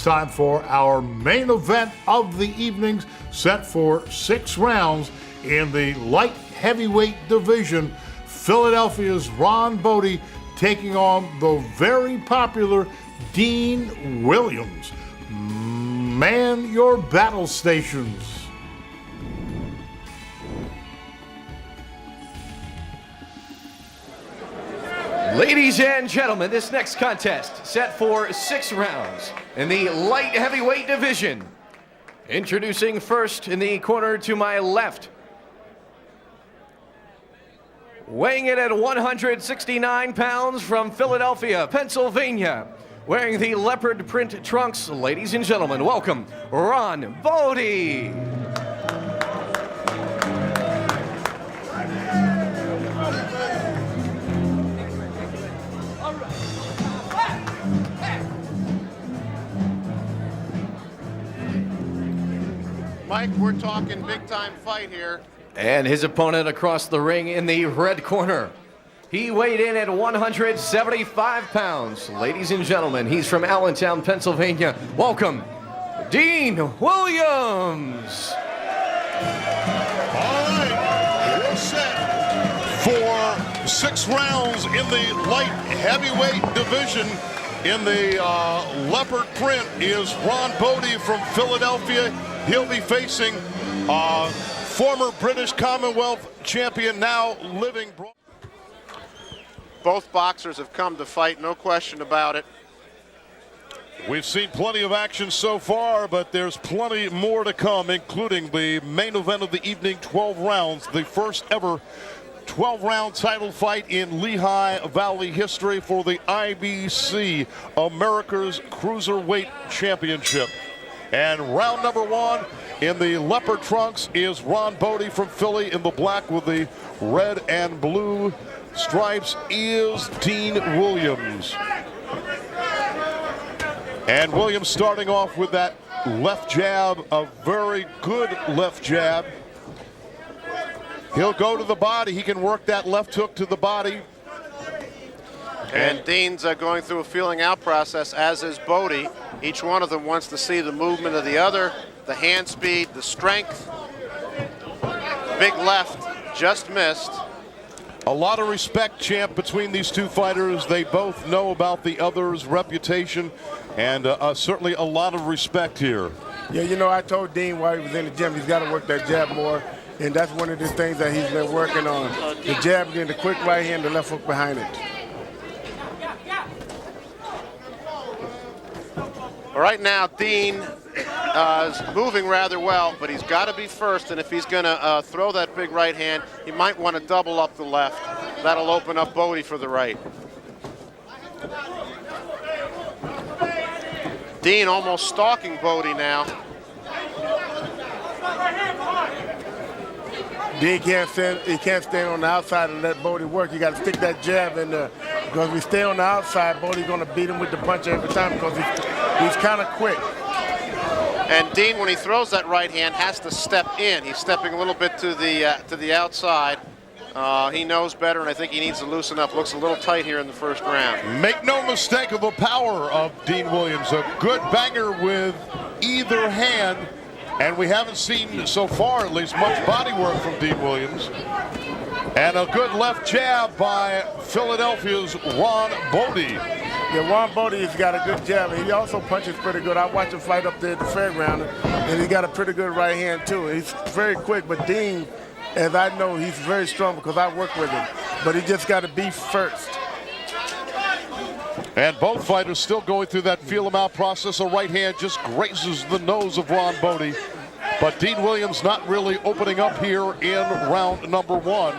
it's time for our main event of the evenings, set for 6 rounds in the light heavyweight division. Philadelphia's Ron Boddie taking on the very popular Dean Williams. Man your battle stations. Ladies and gentlemen, this next contest set for 6 rounds in the light heavyweight division. Introducing first in the corner to my left, weighing in at 169 pounds from Philadelphia, Pennsylvania, wearing the leopard print trunks, ladies and gentlemen, welcome Ron Boddie. Mike, we're talking big-time fight here. And his opponent across the ring in the red corner. He weighed in at 175 pounds. Ladies and gentlemen, he's from Allentown, Pennsylvania. Welcome, Dean Williams. All right, we're set for 6 rounds in the light heavyweight division. In the leopard print is Ron Boddie from Philadelphia. He'll be facing former British Commonwealth champion, now living. Both boxers have come to fight, no question about it. We've seen plenty of action so far, but there's plenty more to come, including the main event of the evening, 12 rounds, the first ever 12-round title fight in Lehigh Valley history for the IBC, America's Cruiserweight Championship. And round number 1 in the leopard trunks is Ron Boddie from Philly. In the black with the red and blue stripes is Dean Williams. And Williams starting off with that left jab, a very good left jab. He'll go to the body. He can work that left hook to the body. And Dean's going through a feeling out process, as is Boddie. Each one of them wants to see the movement of the other, the hand speed, the strength. Big left, just missed. A lot of respect, champ, between these two fighters. They both know about the other's reputation, and certainly a lot of respect here. Yeah, you know, I told Dean while he was in the gym, he's got to work that jab more, and that's one of the things that he's been working on. The jab, getting the quick right hand, the left hook behind it. Right now, Dean is moving rather well, but he's got to be first, and if he's going to throw that big right hand, he might want to double up the left. That'll open up Boddie for the right. Dean almost stalking Boddie now. Dean can't stand on the outside and let Boddie work. You got to stick that jab in there. Because if we stay on the outside, Boddie's going to beat him with the punch every time because he's kind of quick. And Dean, when he throws that right hand, has to step in. He's stepping a little bit to the outside. He knows better, and I think he needs to loosen up. Looks a little tight here in the first round. Make no mistake of the power of Dean Williams. A good banger with either hand. And we haven't seen, so far at least, much body work from Dean Williams. And a good left jab by Philadelphia's Ron Boddie. Yeah, Ron Boddie has got a good jab. He also punches pretty good. I watched him fight up there at the fairground, and he's got a pretty good right hand, too. He's very quick, but Dean, as I know, he's very strong because I work with him. But he just got to be first. And both fighters still going through that feel him out process. A right hand just grazes the nose of Ron Boddie. But Dean Williams not really opening up here in round number 1.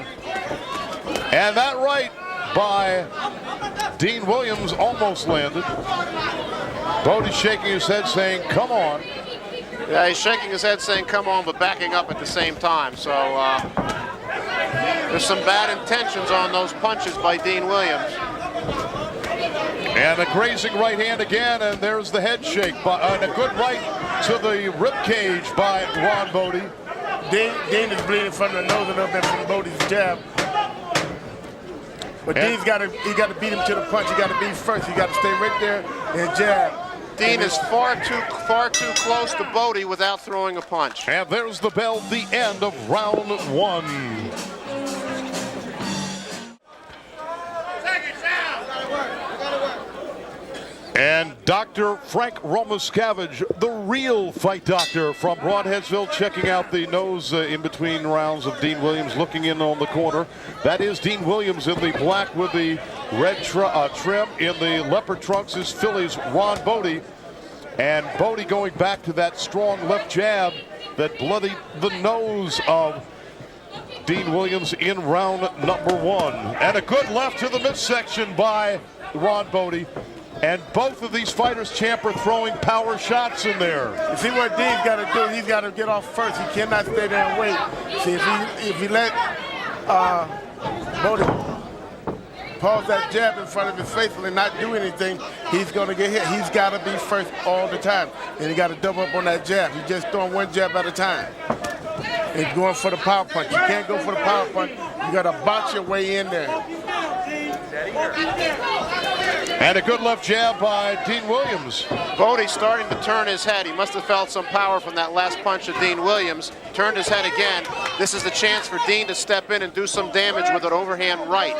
And that right by Dean Williams almost landed. Boddie shaking his head saying, come on. Yeah, he's shaking his head saying, come on, but backing up at the same time. So there's some bad intentions on those punches by Dean Williams. And a grazing right hand again, and there's the head shake. And a good right to the rib cage by Ron Boddie. Dean is bleeding from the nose a little bit from Boddie's jab. But Dean's got to beat him to the punch. He got to be first. He got to stay right there and jab. Dean is far too close to Boddie without throwing a punch. And there's the bell, the end of round one. And Dr. Frank Romascavage, the real fight doctor from Broadheadsville, checking out the nose in between rounds of Dean Williams, looking in on the corner. That is Dean Williams in the black with the red trim. In the leopard trunks is Philly's Ron Boddie. And Boddie going back to that strong left jab that bloodied the nose of Dean Williams in round number one. And a good left to the midsection by Ron Boddie. And both of these fighters, Champ, are throwing power shots in there. You see what Dean's got to do? He's got to get off first. He cannot stay there and wait. See, if he let Boddie pause that jab in front of his face and not do anything, he's going to get hit. He's got to be first all the time. And he got to double up on that jab. He's just throwing one jab at a time. He's going for the power punch. You can't go for the power punch. You got to box your way in there. And a good left jab by Dean Williams. Boddie starting to turn his head. He must have felt some power from that last punch of Dean Williams. Turned his head again. This is the chance for Dean to step in and do some damage with an overhand right.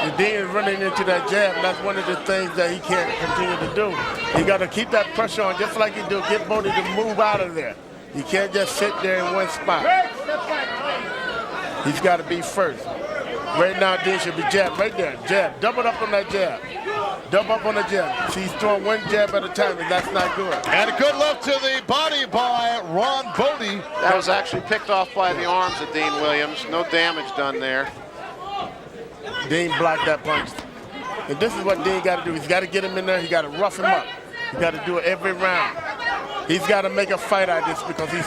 And Dean is running into that jab, and that's one of the things that he can't continue to do. He got to keep that pressure on just like he do. Get Boddie to move out of there. He can't just sit there in one spot. He's got to be first. Right now, Dean should be jab right there. Jab. Double up on that jab. Double up on the jab. See, he's throwing one jab at a time, and that's not good. And a good left to the body by Ron Boddie. That was actually picked off by the arms of Dean Williams. No damage done there. Dean blocked that punch. And this is what Dean got to do. He's got to get him in there. He got to rough him up. He got to do it every round. He's got to make a fight out of this because he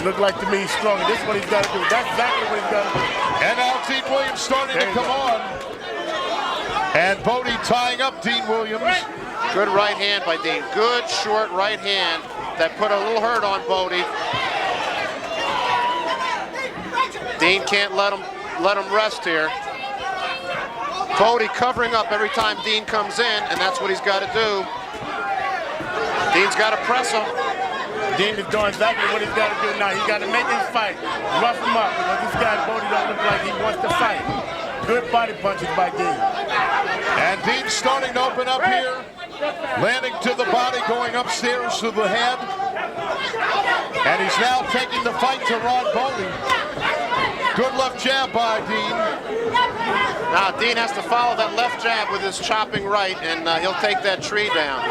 looked like to me he's strong. This is what he's got to do. That's exactly what he's got to do. And now Dean Williams starting to come on. And Boddie tying up Dean Williams. Good right hand by Dean. Good short right hand that put a little hurt on Boddie. Dean can't let him rest here. Boddie covering up every time Dean comes in, and that's what he's got to do. Dean's got to press him. Dean is doing exactly what he's got to do now. He's got to make him fight. Rough him up because this guy Boddie don't look like he wants to fight. Good body punches by Dean. And Dean's starting to open up here. Landing to the body, going upstairs to the head. And he's now taking the fight to Ron Boddie. Good left jab by Dean. Now Dean has to follow that left jab with his chopping right, and he'll take that tree down.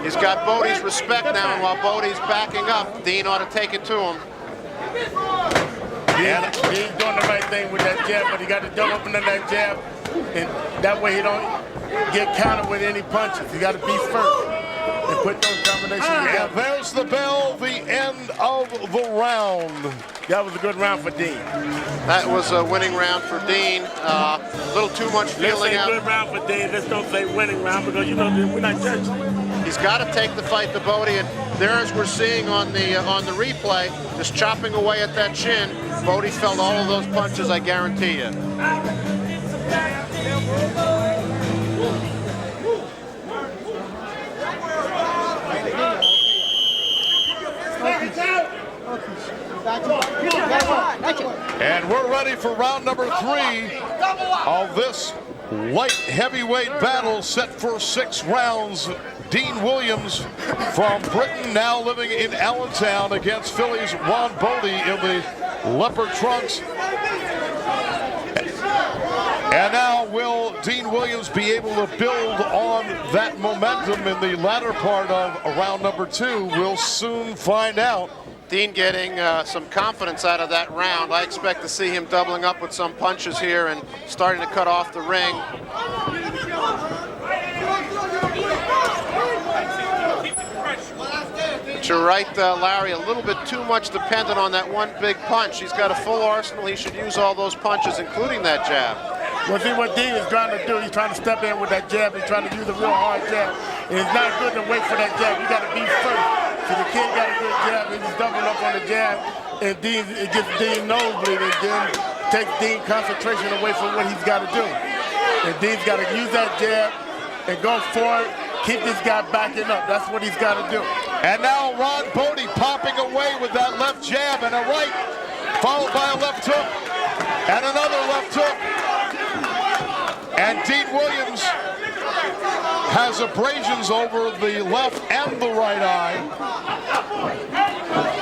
He's got Boddie's respect now, and while Boddie's backing up, Dean ought to take it to him. Dean's doing the right thing with that jab, but he got to double up into that jab, and that way he don't get countered with any punches. He got to be first and put those combinations together. And there's the bell, the end of the round. That was a good round for Dean. That was a winning round for Dean. A little too much feeling out. Let's say good round for Dean. Let's don't say winning round because, you know, we're not judging. He's got to take the fight to Boddie, and there, as we're seeing on the replay, just chopping away at that chin. Boddie felt all of those punches, I guarantee you. And we're ready for round number 3 of this light heavyweight battle set for 6 rounds. Dean Williams from Britain, now living in Allentown, against Philly's Ron Boddie in the leopard trunks. And now will Dean Williams be able to build on that momentum in the latter part of round number 2? We'll soon find out. Dean getting some confidence out of that round. I expect to see him doubling up with some punches here and starting to cut off the ring. But you're right, Larry, a little bit too much dependent on that one big punch. He's got a full arsenal. He should use all those punches, including that jab. Well, see what Dean is trying to do, he's trying to step in with that jab. He's trying to use a real hard jab. And it's not good to wait for that jab. You got to be first. So the kid got a good jab, and he's doubling up on the jab. And Dean, it gets Dean nosebleed, and then takes Dean concentration away from what he's got to do. And Dean's got to use that jab and go forward. Keep this guy backing up. That's what he's got to do. And now Ron Boddie popping away with that left jab and a right, followed by a left hook and another left hook. And Dean Williams has abrasions over the left and the right eye.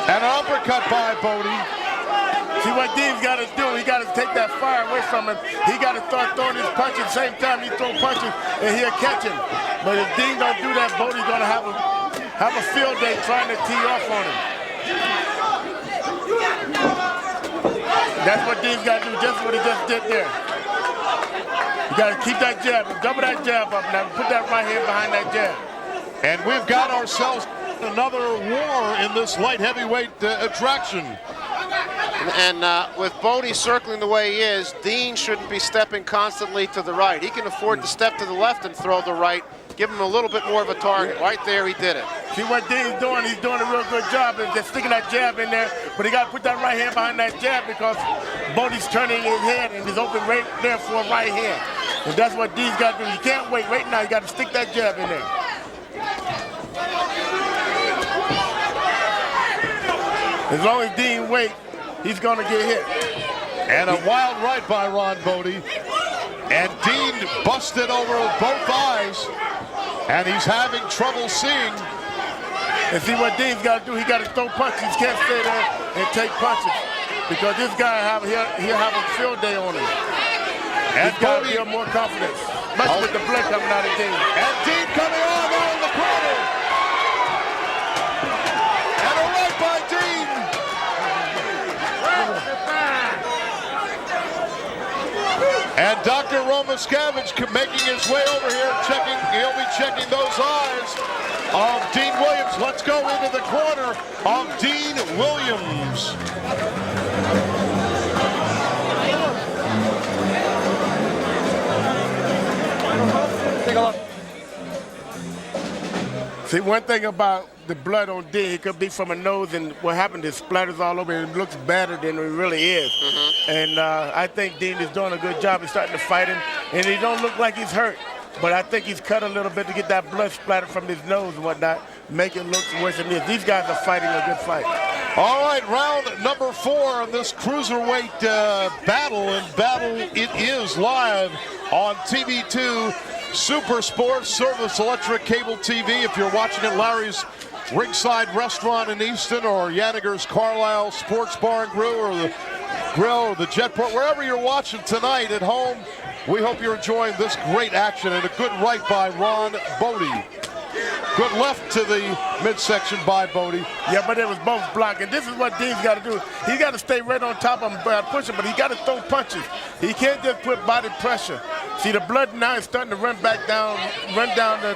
And an uppercut by Boddie. See what Dean's got to do, he got to take that fire away from him. He got to start throwing his punches at the same time he throw punches, and he'll catch him. But if Dean don't do that, Boddie's going to have a field day trying to tee off on him. That's what Dean's got to do, just what he just did there. You got to keep that jab, double that jab up now, put that right hand behind that jab. And we've got ourselves another war in this light heavyweight attraction. And with Boddie circling the way he is, Dean shouldn't be stepping constantly to the right. He can afford to step to the left and throw the right, give him a little bit more of a target. Right there, he did it. See what Dean's doing? He's doing a real good job of just sticking that jab in there, but he got to put that right hand behind that jab because Boddie's turning his head and he's open right there for a right hand. And that's what Dean's got to do. You can't wait. Right now, you got to stick that jab in there. As long as Dean waits, he's going to get hit. And a wild right by Ron Boddie. And Dean busted over both eyes. And he's having trouble seeing. And see what Dean's got to do, he got to throw punches. He can't stay there and take punches. Because this guy, he'll have a field day on him. And he's got to Boddie, feel more confidence. Especially with the blood coming out of Dean. and Dean coming on now in the corner. And a right by Dean. And Dr. Romaskavich making his way over here, he'll be checking those eyes of Dean Williams. Let's go into the corner of Dean Williams. Take a look. See, one thing about the blood on Dean, it could be from a nose, and what happened is splatters all over, and it looks better than it really is. And I think Dean is doing a good job. He's starting to fight him, and he don't look like he's hurt. But I think he's cut a little bit to get that blood splatter from his nose and whatnot, make it look worse than it is. These guys are fighting a good fight. All right, round number 4 of this cruiserweight battle, and battle it is live on TV2 Super Sports Service Electric Cable TV. If you're watching at Larry's Ringside Restaurant in Easton, or Yaniger's Carlisle Sports Bar and Grill, or the Jetport, wherever you're watching tonight at home, we hope you're enjoying this great action, and a good right by Ron Boddie. Good left to the midsection by Boddie. Yeah, but it was both blocked, and this is what Dean's got to do. He got to stay right on top of him, pushing, but he got to throw punches. He can't just put body pressure. See, the blood now is starting to run down the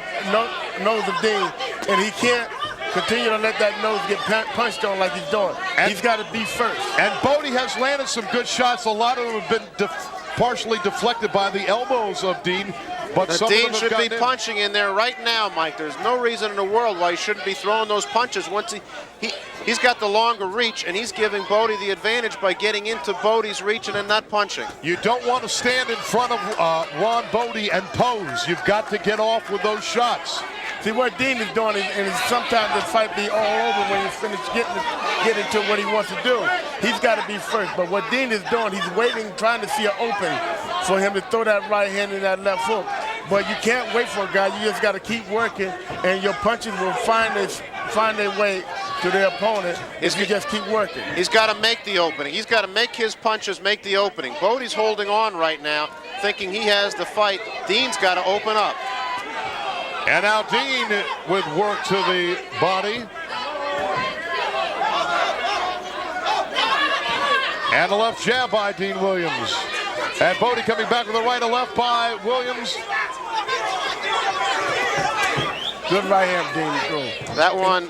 nose of Dean, and he can't continue to let that nose get punched on like he's doing. And he's got to be first. And Boddie has landed some good shots. A lot of them have been partially deflected by the elbows of Dean. But Dean should be punching in there right now, Mike. There's no reason in the world why he shouldn't be throwing those punches. Once he's got the longer reach, and he's giving Boddie the advantage by getting into Boddie's reach and then not punching. You don't want to stand in front of Ron Boddie and pose. You've got to get off with those shots. See, what Dean is doing is sometimes the fight be all over when he's finished getting to what he wants to do. He's got to be first. But what Dean is doing, he's waiting, trying to see an opening for him to throw that right hand and that left hook. But you can't wait for a guy. You just got to keep working, and your punches will find their way to their opponent if you just keep working. He's got to make the opening. He's got to make his punches make the opening. Boddie's holding on right now, thinking he has the fight. Dean's got to open up. And now Dean with work to the body. And a left jab by Dean Williams. And Boddie coming back with a right and left by Williams. Good right hand, Dean threw. That one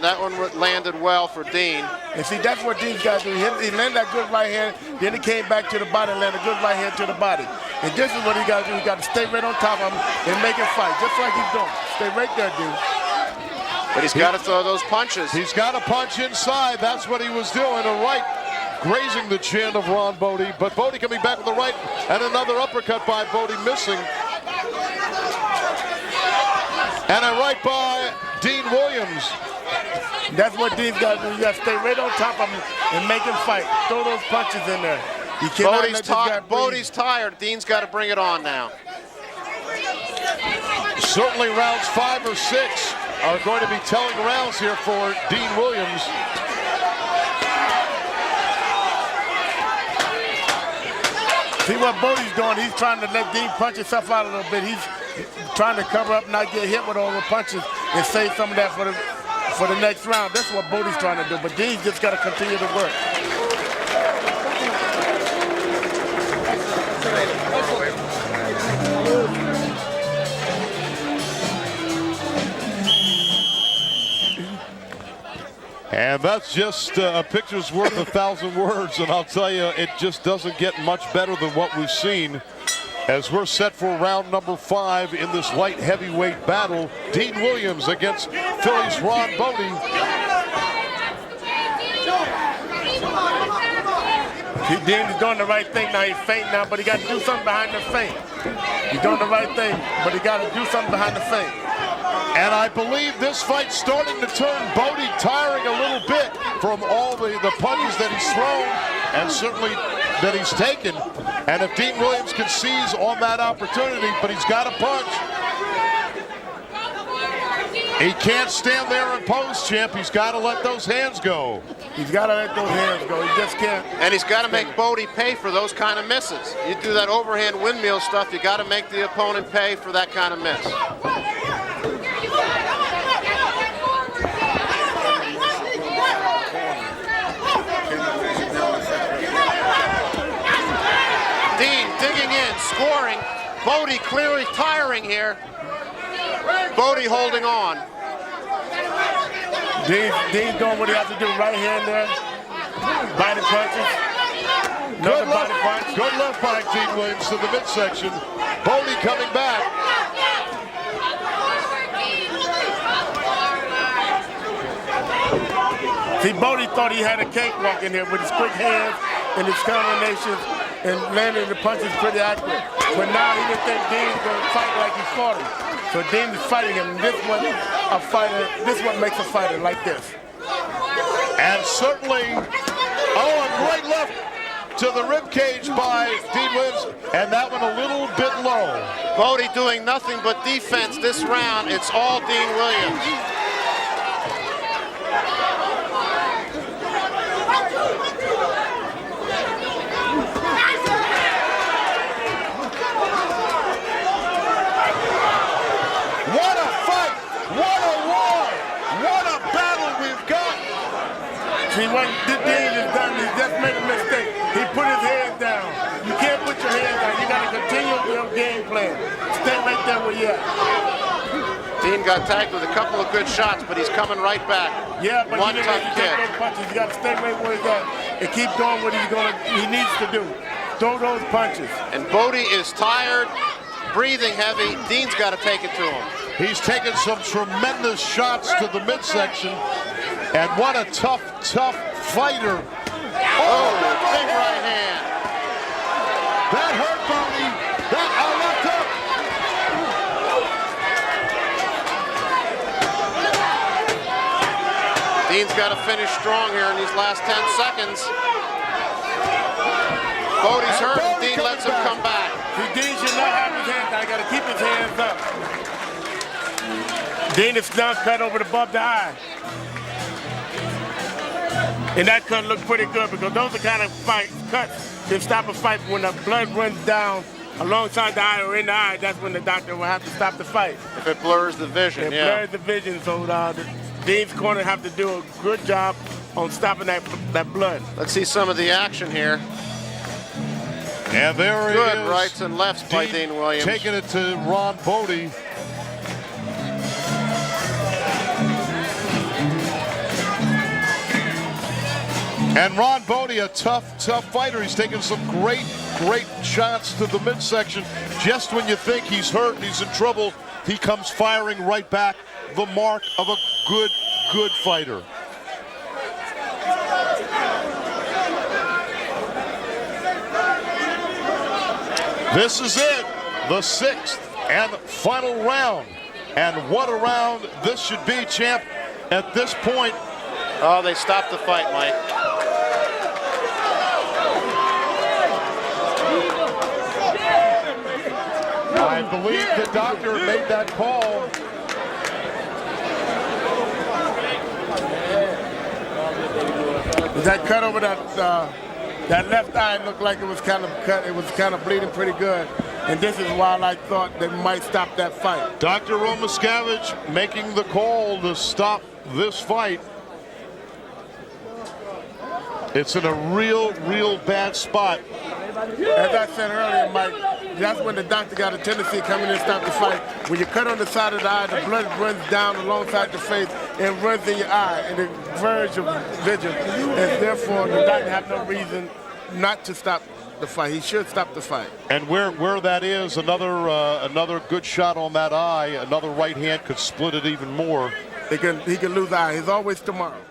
landed well for Dean. And see, that's what Dean's got to do. He landed that good right hand, then he came back to the body and landed a good right hand to the body. And this is what he got to do. He got to stay right on top of him and make it fight, just like he's doing. Stay right there, dude. But he's got to throw those punches. He's got to punch inside. That's what he was doing. A right grazing the chin of Ron Boddie. But Boddie coming back with a right and another uppercut by Boddie missing. And a right by Dean Williams. That's what Dean's got to do. You got to stay right on top of him and make him fight. Throw those punches in there. You cannot let this guy breathe. Boddie's tired. Dean's got to bring it on now. Certainly rounds 5 or 6 are going to be telling rounds here for Dean Williams. See what Boddie's doing? He's trying to let Dean punch himself out a little bit. He's trying to cover up, not get hit with all the punches, and save some of that for the next round. That's what Boddie's trying to do. But Dean's just got to continue to work. And that's just a picture's worth 1,000 words, and I'll tell you, it just doesn't get much better than what we've seen as we're set for round number 5 in this light heavyweight battle. Dean Williams against Philly's Ron Boddie. Dean is doing the right thing now. He's fainting now, but he got to do something behind the feint. He's doing the right thing, but he got to do something behind the feint. And I believe this fight's starting to turn. Boddie tiring a little bit from all the punches that he's thrown and certainly that he's taken. And if Dean Williams can seize on that opportunity, but he's got to punch. He can't stand there and pose, champ. He's got to let those hands go. He's got to let those hands go. He just can't. And he's got to make Boddie pay for those kind of misses. You do that overhand windmill stuff, you got to make the opponent pay for that kind of miss. Dean digging in, scoring. Boddie clearly tiring here. Boddie holding on. Dean's doing what he has to do. Right hand there. Body punches. Good left, good left by Dean Williams to the midsection. Boddie coming back. See, Boddie thought he had a cakewalk in there with his quick hands and his combinations and landing the punches pretty accurate. But now he didn't think Dean's going to fight like he fought him. So Dean is fighting him. This is what makes a fighter like this. And certainly, a great left to the rib cage by Dean Williams, and that one a little bit low. Boddie doing nothing but defense this round. It's all Dean Williams. What a fight! What a war! What a battle we've got! See, what Dean has done, he just made a mistake. He put his hands down. You can't put your hands down. You got to continue your game plan. Stay right there where you're at. Dean got tagged with a couple of good shots, but he's coming right back. Yeah, but One you tough kick. those punches. You got to stay right where he's at and keep doing what he needs to do. Throw those punches. And Boddie is tired, breathing heavy. Dean's got to take it to him. He's taken some tremendous shots to the midsection, and what a tough fighter. Oh, big right hand. That hurt Boddie. That left hook. Dean's got to finish strong here in these last 10 seconds. Boddie's hurt, and Dean lets him come back. See, Dean should not have his hands down. Got to keep his hands up. Dean is now cut over above the eye. And that cut looked pretty good because those are kind of cuts that stop a fight. When the blood runs down alongside the eye or in the eye, that's when the doctor will have to stop the fight. If it blurs the vision, It blurs the vision, so Dean's corner have to do a good job on stopping that blood. Let's see some of the action here. And there he is. Good rights and lefts by Dean Williams. Taking it to Ron Boddie. And Ron Boddie, a tough fighter. He's taken some great shots to the midsection. Just when you think he's hurt and he's in trouble, he comes firing right back. The mark of a good fighter. This is it, the 6th and final round And what a round this should be, champ. At this point, Oh, they stopped the fight, Mike. I believe the doctor made that call. That cut over that left eye looked like it was kind of cut. It was kind of bleeding pretty good. And this is why I thought they might stop that fight. Dr. Ron Boddie making the call to stop this fight. It's in a real bad spot. As I said earlier, Mike, that's when the doctor got a tendency to come in and stop the fight. When you cut on the side of the eye, the blood runs down alongside the face and runs in your eye, and it verge of vision. And therefore, the doctor had no reason not to stop the fight. He should stop the fight. And where that is, another good shot on that eye, another right hand could split it even more. He can lose the eye. He's always tomorrow.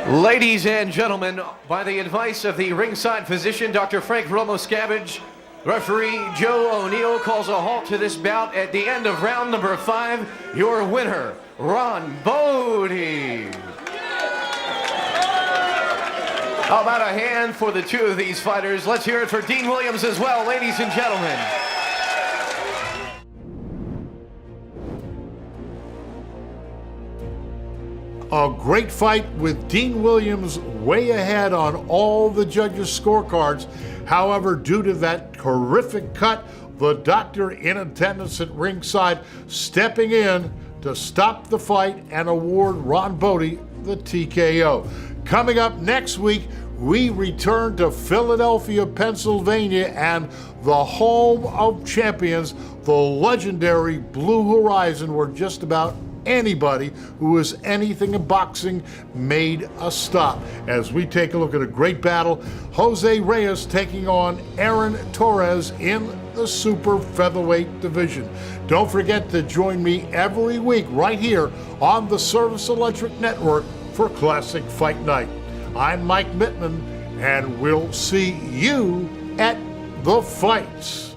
Ladies and gentlemen, by the advice of the ringside physician, Dr. Frank Romo-Scavenge, referee Joe O'Neill calls a halt to this bout at the end of round number 5. Your winner, Ron Boddie. How about a hand for the two of these fighters? Let's hear it for Dean Williams as well, ladies and gentlemen. A great fight with Dean Williams way ahead on all the judges' scorecards. However, due to that horrific cut, the doctor in attendance at ringside stepping in to stop the fight and award Ron Boddie the TKO. Coming up next week, we return to Philadelphia, Pennsylvania, and the home of champions, the legendary Blue Horizon, where just about anybody who is anything in boxing made a stop. As we take a look at a great battle, Jose Reyes taking on Aaron Torres in the super featherweight division. Don't forget to join me every week right here on the Service Electric Network for Classic Fight Night. I'm Mike Mittman, and we'll see you at the fights.